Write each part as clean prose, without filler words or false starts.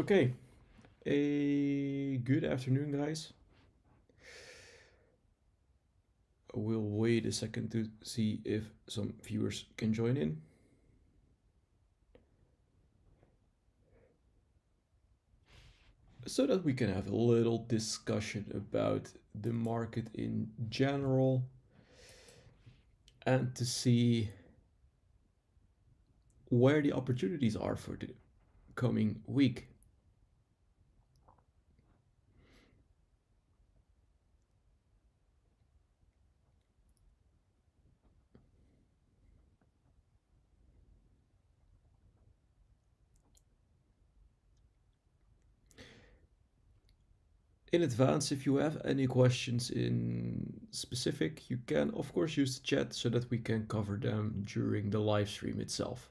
Okay, a good afternoon, guys. We'll wait a second to see if some viewers can join in. So that we can have a little discussion about the market in general and to see where the opportunities are for the coming week. In advance, if you have any questions in specific, you can of course use the chat so that we can cover them during the live stream itself.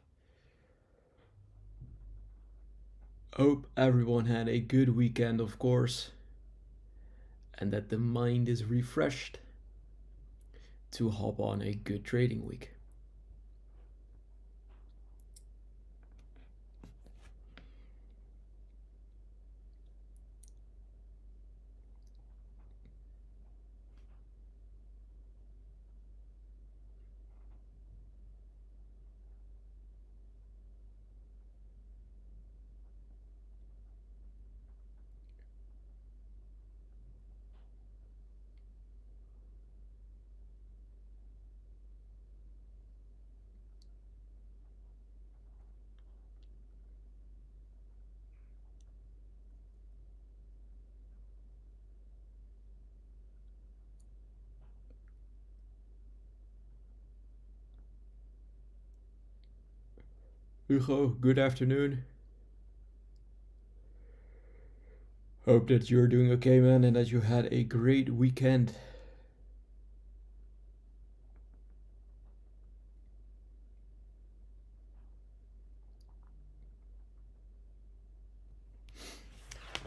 Hope everyone had a good weekend, of course, and that the mind is refreshed to hop on a good trading week. Hugo, good afternoon. Hope that you're doing okay, man, and that you had a great weekend.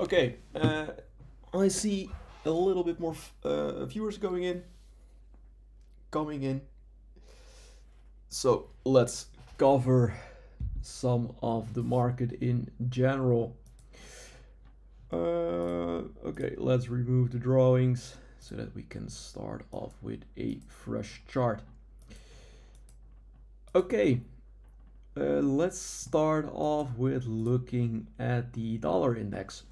Okay, I see a little bit more viewers coming in. So let's cover some of the market in general. Okay, let's remove the drawings so that we can start off with a fresh chart. Okay, let's start off with looking at the dollar index.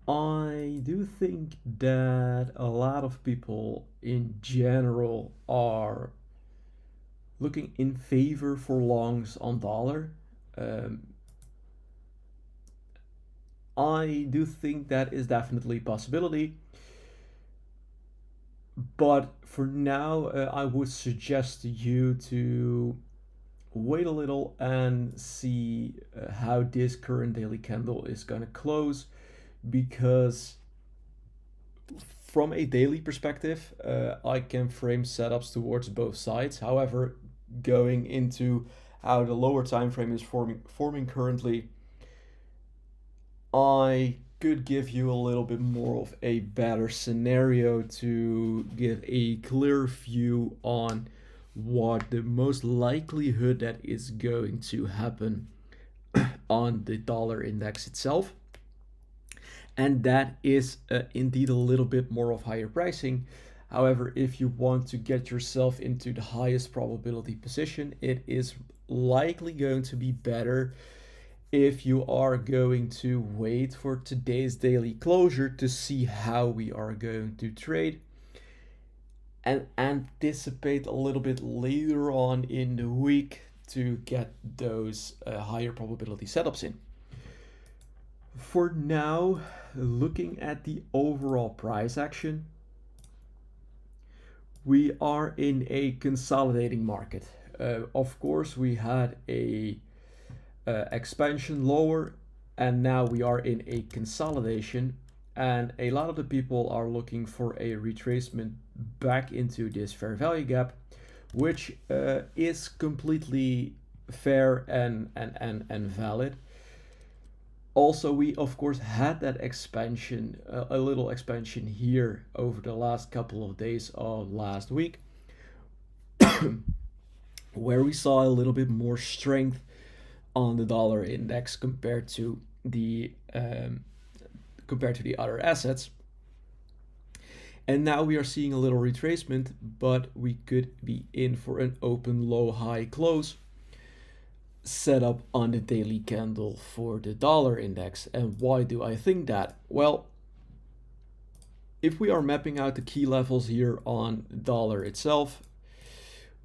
I do think that a lot of people in general are looking in favor for longs on dollar. Um, I do think that is definitely a possibility. But for now, I would suggest you to wait a little and see how this current daily candle is going to close, because from a daily perspective, I can frame setups towards both sides. However, going into how the lower time frame is forming currently, I could give you a little bit more of a better scenario to give a clear view on what the most likelihood that is going to happen on the dollar index itself. And that is indeed a little bit more of higher pricing. However, if you want to get yourself into the highest probability position, it is likely going to be better if you are going to wait for today's daily closure to see how we are going to trade and anticipate a little bit later on in the week to get those higher probability setups in. For now, looking at the overall price action, we are in a consolidating market. Of course, we had a expansion lower, and now we are in a consolidation, and a lot of the people are looking for a retracement back into this fair value gap, which is completely fair and valid. Also, we of course had that expansion, a little expansion here over the last couple of days of last week, where we saw a little bit more strength on the dollar index compared to the other assets. And now we are seeing a little retracement, but we could be in for an open low high close set up on the daily candle for the dollar index. And why do I think that? Well, if we are mapping out the key levels here on the dollar itself,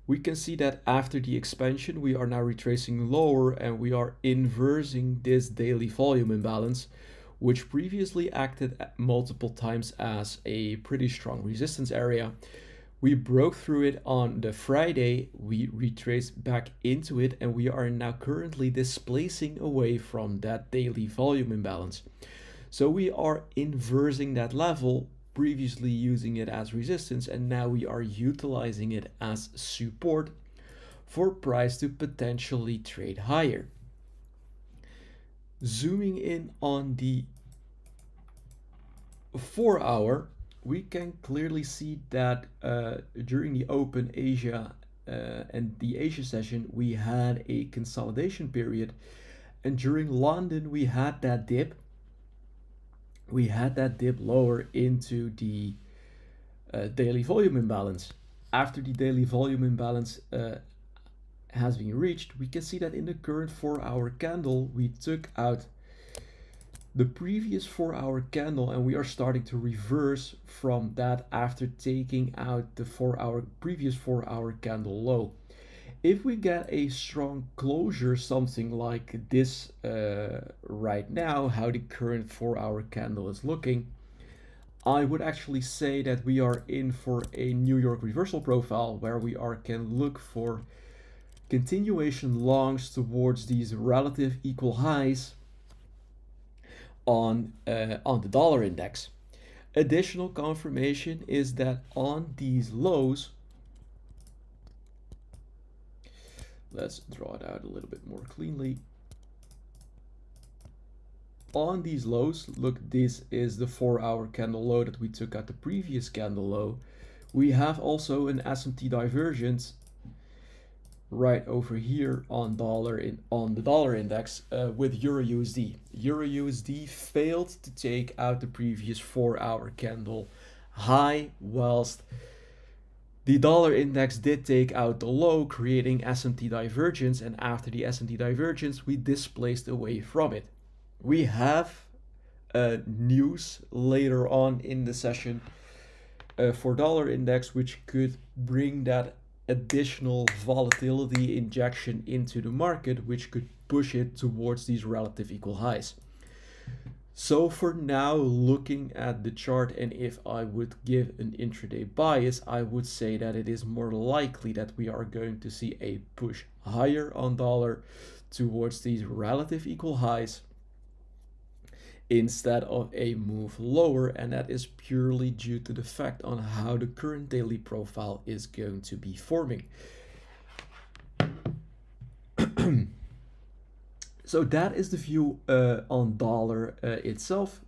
we can see that after the expansion, we are now retracing lower and we are inversing this daily volume imbalance, which previously acted multiple times as a pretty strong resistance area. We broke through it on the Friday, we retraced back into it, and we are now currently displacing away from that daily volume imbalance. So we are inversing that level, previously using it as resistance, and now we are utilizing it as support for price to potentially trade higher. Zooming in on the 4 hour, we can clearly see that during the open Asia and the Asia session, we had a consolidation period, and during London we had that dip. We had that dip lower into the daily volume imbalance. After the daily volume imbalance has been reached, we can see that in the current 4-hour candle, we took out the previous 4-hour candle, and we are starting to reverse from that after taking out the previous 4-hour candle low. If we get a strong closure, something like this right now, how the current 4-hour candle is looking, I would actually say that we are in for a New York reversal profile where we can look for continuation longs towards these relative equal highs on the dollar index. Additional confirmation is that on these lows, let's draw it out a little bit more cleanly. On these lows, look, this is the 4-hour candle low that we took at the previous candle low. We have also an SMT divergence right over here on the dollar index with Euro USD. Euro USD failed to take out the previous 4-hour candle high, whilst the dollar index did take out the low, creating SMT divergence, and after the SMT divergence, we displaced away from it. We have news later on in the session for dollar index, which could bring that additional volatility injection into the market, which could push it towards these relative equal highs. So for now, looking at the chart, and if I would give an intraday bias, I would say that it is more likely that we are going to see a push higher on dollar towards these relative equal highs instead of a move lower, and that is purely due to the fact on how the current daily profile is going to be forming. So that is the view on dollar itself.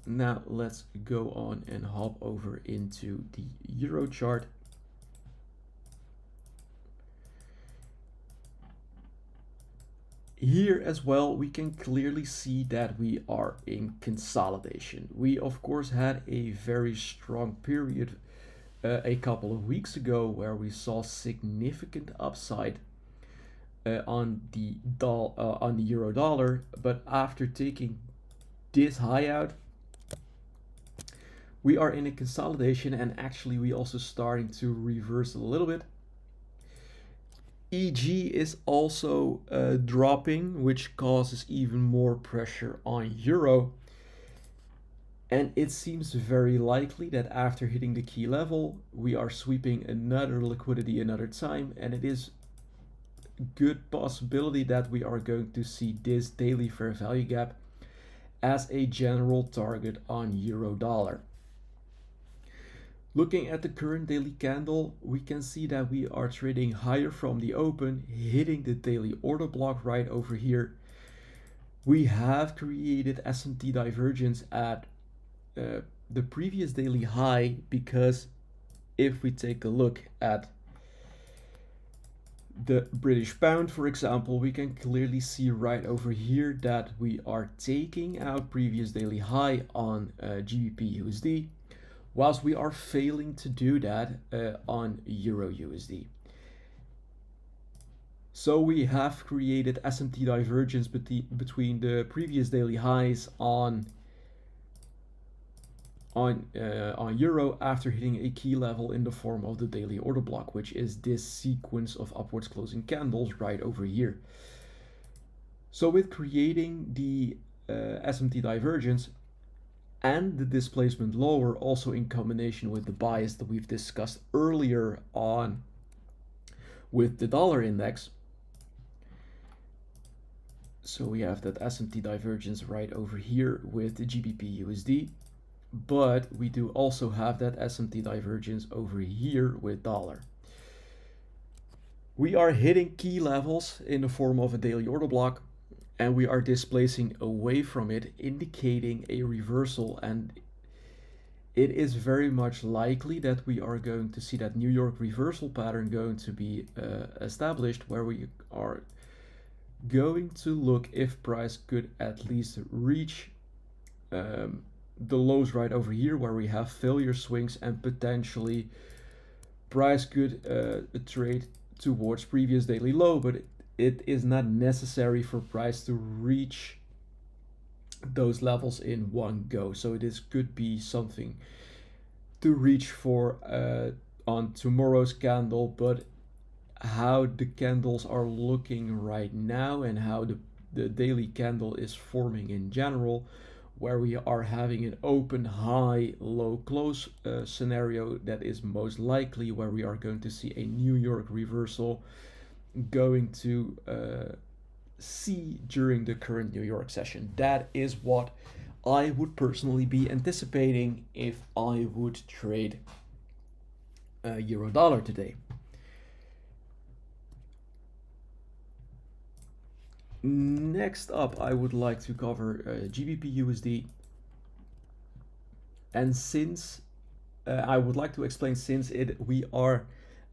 Now let's go on and hop over into the euro chart. Here as well, we can clearly see that we are in consolidation. We of course had a very strong period a couple of weeks ago where we saw significant upside on the euro dollar, but after taking this high out, we are in a consolidation, and actually we also starting to reverse a little bit. EG is also dropping, which causes even more pressure on euro. And it seems very likely that after hitting the key level, we are sweeping another liquidity another time, and it is a good possibility that we are going to see this daily fair value gap as a general target on euro dollar. Looking at the current daily candle, we can see that we are trading higher from the open, hitting the daily order block right over here. We have created SMT divergence at the previous daily high, because if we take a look at The British pound, for example, we can clearly see right over here that we are taking out previous daily high on GBP USD, whilst we are failing to do that on Euro USD. So we have created SMT divergence between the previous daily highs on Euro after hitting a key level in the form of the daily order block, which is this sequence of upwards closing candles right over here. So with creating the SMT divergence and the displacement lower, also in combination with the bias that we've discussed earlier on with the dollar index, so we have that SMT divergence right over here with the GBP USD, but we do also have that SMT divergence over here with dollar. We are hitting key levels in the form of a daily order block, and we are displacing away from it, indicating a reversal, and it is very much likely that we are going to see that New York reversal pattern going to be established, where we are going to look if price could at least reach the lows right over here, where we have failure swings, and potentially price could trade towards previous daily low, but it is not necessary for price to reach those levels in one go. So this could be something to reach for on tomorrow's candle, but how the candles are looking right now and how the daily candle is forming in general, where we are having an open high low close scenario, that is most likely where we are going to see a New York reversal going to see during the current New York session. That is what I would personally be anticipating if I would trade euro dollar today. Next up, I would like to cover GBP USD, and since I would like to explain, since we are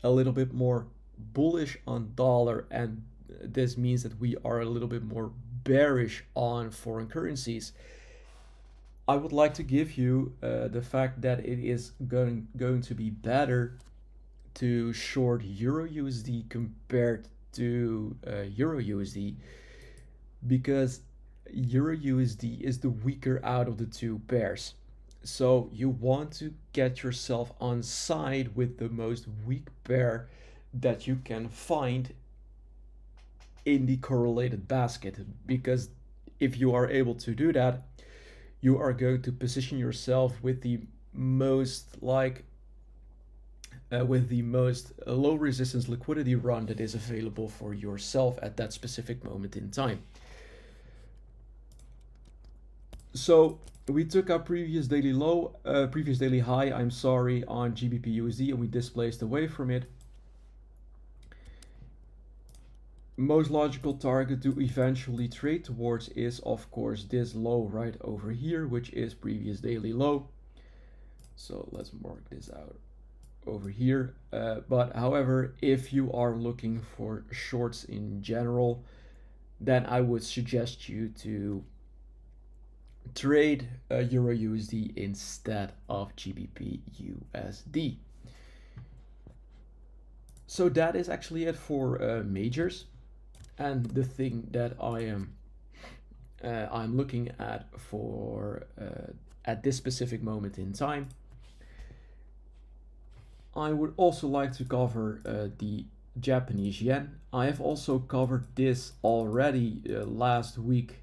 a little bit more bullish on dollar, and this means that we are a little bit more bearish on foreign currencies, I would like to give you the fact that it is going to be better to short Euro USD compared to Euro USD, because Euro USD is the weaker out of the two pairs. So you want to get yourself on side with the most weak pair that you can find in the correlated basket, because if you are able to do that, you are going to position yourself with the most low resistance liquidity run that is available for yourself at that specific moment in time. So we took our previous daily low, previous daily high, on GBP USD, and we displaced away from it. Most logical target to eventually trade towards is, of course, this low right over here, which is previous daily low. So let's mark this out over here. But however, if you are looking for shorts in general, then I would suggest you to trade Euro USD instead of GBP USD. So that is actually it for majors, and the thing that I'm looking at for at this specific moment in time. I would also like to cover the Japanese yen. I have also covered this already last week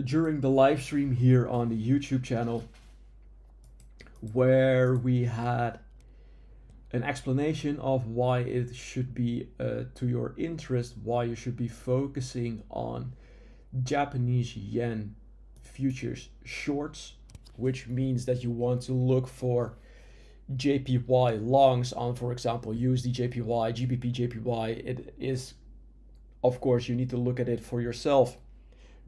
during the live stream here on the YouTube channel, where we had an explanation of why it should be to your interest, why you should be focusing on Japanese yen futures shorts, which means that you want to look for JPY longs on, for example, USD JPY, GBP JPY. It is, of course, you need to look at it for yourself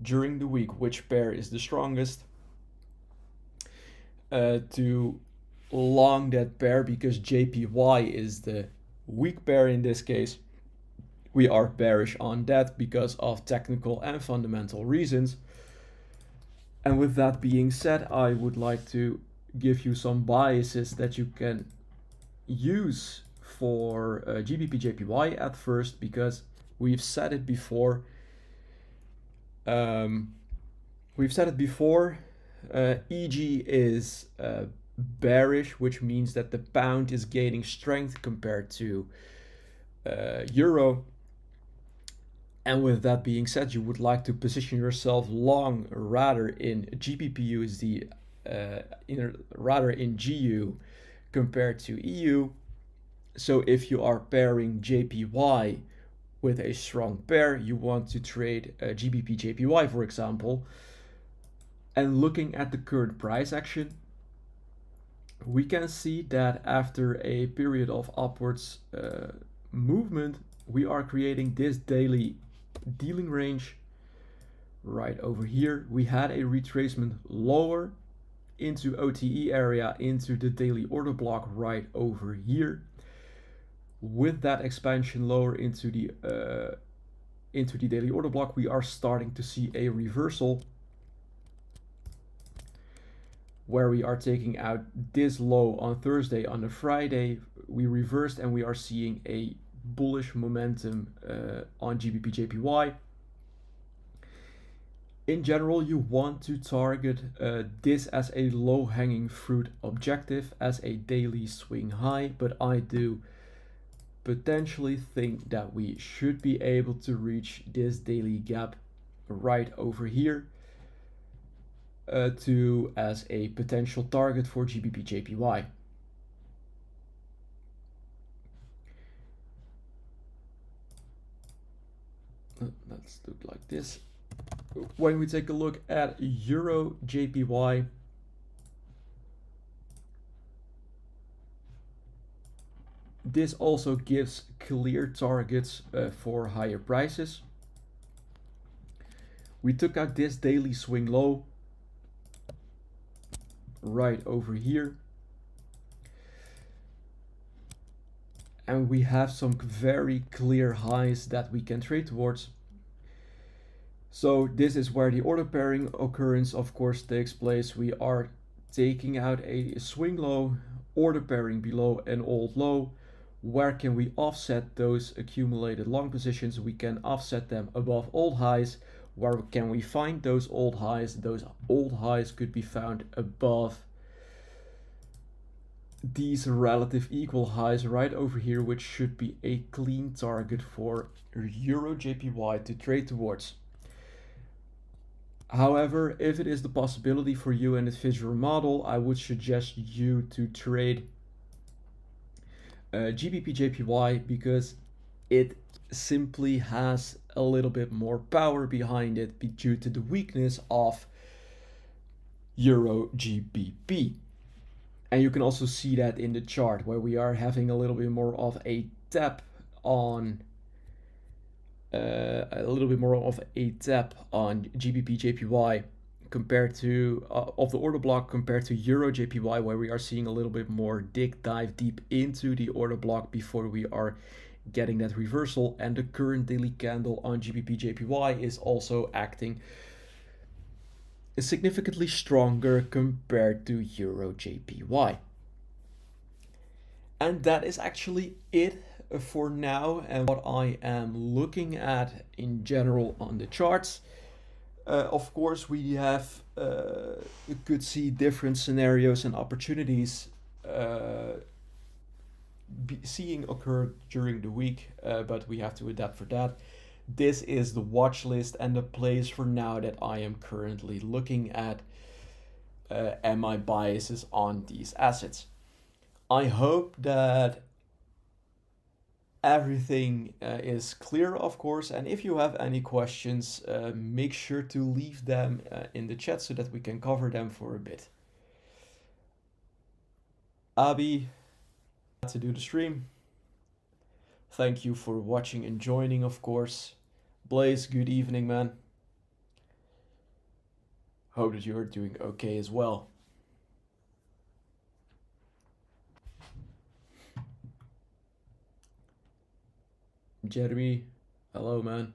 during the week, which pair is the strongest to long that pair, because JPY is the weak pair in this case. We are bearish on that because of technical and fundamental reasons. And with that being said, I would like to give you some biases that you can use for GBP JPY at first, because we've said it before. EG is bearish, which means that the pound is gaining strength compared to euro. And with that being said, you would like to position yourself long rather in GBP USD, rather in GU compared to EU. So if you are pairing JPY with a strong pair, you want to trade GBP JPY, for example. And looking at the current price action, we can see that after a period of upwards movement, we are creating this daily dealing range right over here. We had a retracement lower into OTE area, into the daily order block right over here. With that expansion lower into the daily order block, we are starting to see a reversal where we are taking out this low on Thursday. On the Friday, we reversed and we are seeing a bullish momentum on GBP JPY. In general, you want to target this as a low-hanging fruit objective, as a daily swing high, but I do potentially think that we should be able to reach this daily gap right over here as a potential target for GBP JPY. Let's do it like this. When we take a look at Euro JPY, this also gives clear targets for higher prices. We took out this daily swing low right over here. And we have some very clear highs that we can trade towards. So this is where the order pairing occurrence, of course, takes place. We are taking out a swing low, order pairing below an old low. Where can we offset those accumulated long positions? We can offset them above old highs. Where can we find those old highs? Those old highs could be found above these relative equal highs right over here, which should be a clean target for Euro JPY to trade towards. However, if it is the possibility for you and it fits your model, I would suggest you to trade GBP JPY, because it simply has a little bit more power behind it due to the weakness of Euro GBP. And you can also see that in the chart, where we are having a little bit more of a tap on GBP JPY compared to of the order block compared to Euro JPY, where we are seeing a little bit more dive deep into the order block before we are getting that reversal. And the current daily candle on GBP JPY is also acting significantly stronger compared to Euro JPY. And that is actually it for now, and what I am looking at in general on the charts. Of course, we have could see different scenarios and opportunities seeing occur during the week, but we have to adapt for that. This is the watch list and the place for now that I am currently looking at and my biases on these assets. I hope that everything is clear, of course, and if you have any questions, make sure to leave them in the chat so that we can cover them for a bit. Abi, to do the stream. Thank you for watching and joining, of course. Blaze, good evening, man. Hope that you are doing okay as well. Jeremy, hello, man.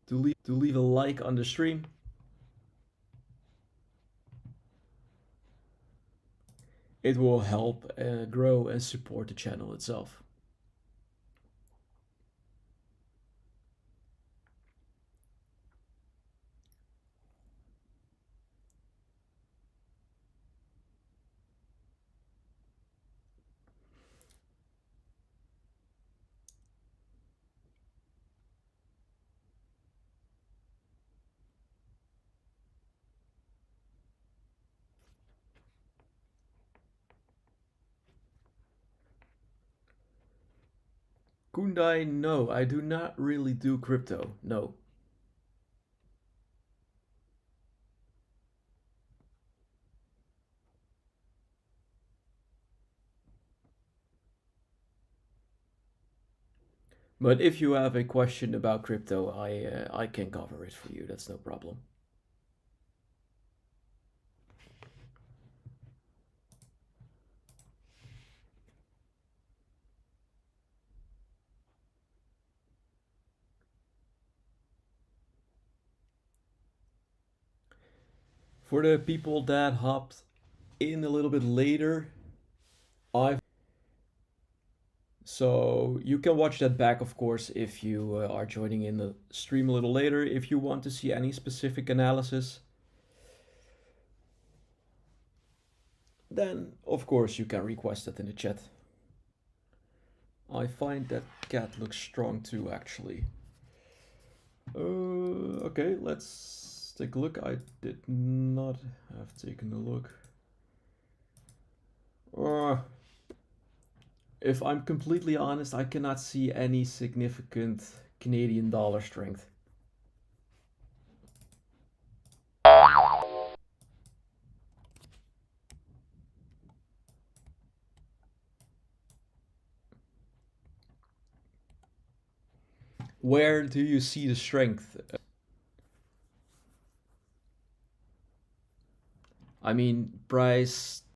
To leave a like on the stream. It will help grow and support the channel itself. Kundai, no, I do not really do crypto. No. But if you have a question about crypto, I can cover it for you. That's no problem. For the people that hopped in a little bit later, I've so you can watch that back, of course, if you are joining in the stream a little later. If you want to see any specific analysis, then of course you can request it in the chat. I find that cat looks strong too, actually. Okay, let's take a look. I did not have taken a look. If I'm completely honest, I cannot see any significant Canadian dollar strength. Where do you see the strength? I mean, price